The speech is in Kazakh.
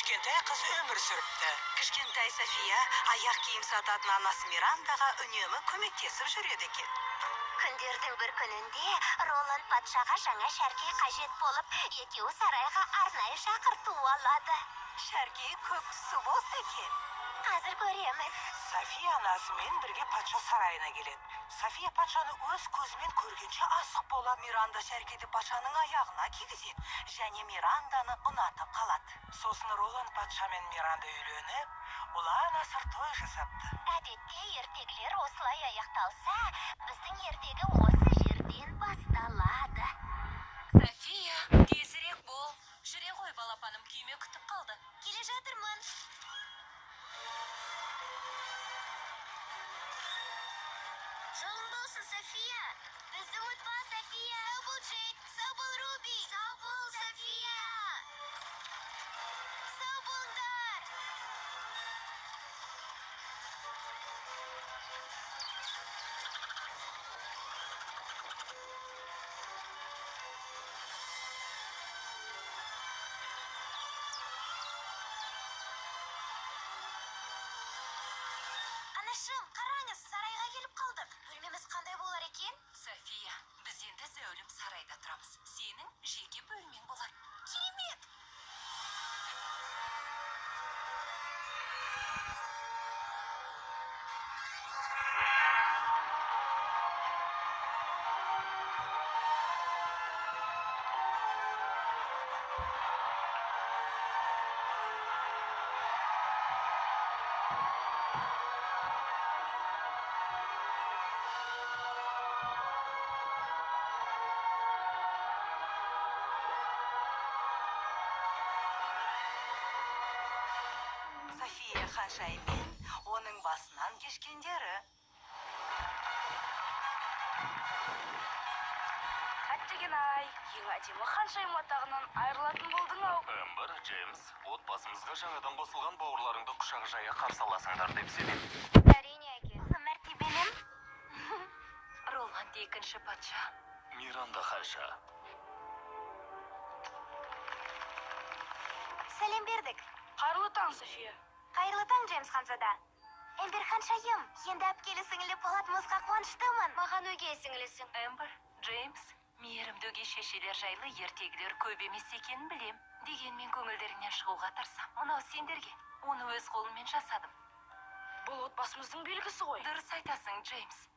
кішкентай қыз өмір сүріпті. Кішкентай София аяқ киім сататын анасы Мирандаға үнемі көмектесіп жүреді екен. Күндердің бір күнінде Роланд патшаға жаңа шәрке қажет болып, екеуі сарайға арнайы шақырту алады. Шәрке көк түсі болса екен. Қазір көреміз. София анасымен бірге патша сарайына келеді. София патшаны өз көзімен көргенше асық болады. Миранда шәркеді патшаның аяғына кигізеді, және Миранданы ұнатып қалады. Сосын Роланд патша мен Миранда үйленіп, ұлан-асыр той жасапты. Әдетте ертегілер осылай аяқталса, біздің ертегі осы жерден басталады. София, тезірек бол. Жүре ғой, балапаным күйме күтіп қалды. Келе жатырмын. Жолың болсын, София. Бізді ұмытпа, София. Сау бол, Джейк. Сау бол, Руби. Сау бол, София. Сау болыңдар. Анашым, қараңыз, сарайға келіп қалдық. Бөлмеміз қандай болар екен? София, біз енді зәулім сарайда тұрамыз. Сенің жеке бөлмең болар. Керемет! София ханшайым оның басынан кешкендері. Әттеген-ай, ең әдемі ханшайым атағынан айырылатын болдың ау. Эмбер, Джеймс, отбасымызға жаңадан қосылған бауырларыңды құшақ жая қарсы аласыңдар деп сенемін. Әрине, әке. Мәртебелім. Роланд екінші патша. Миранда ханша. Сәлем бердік. Қайырлы таң, София. Қайырлы таң, Джеймс ханзада. Эмбер ханшайым, енді әпкелі сіңілі болатымызға қуаныштымын. Маған өгей сіңілісің. Эмбер, Джеймс, мейірімді өгей шешелер жайлы ертегілер көп емес екенін білем. Дегенмен көңілдеріңнен шығуға тырысам. Мынау сендерге. Оны өз қолыммен жасадым. Бұл отбасымыздың белгісі ғой. Дұрыс айтасың, Джеймс.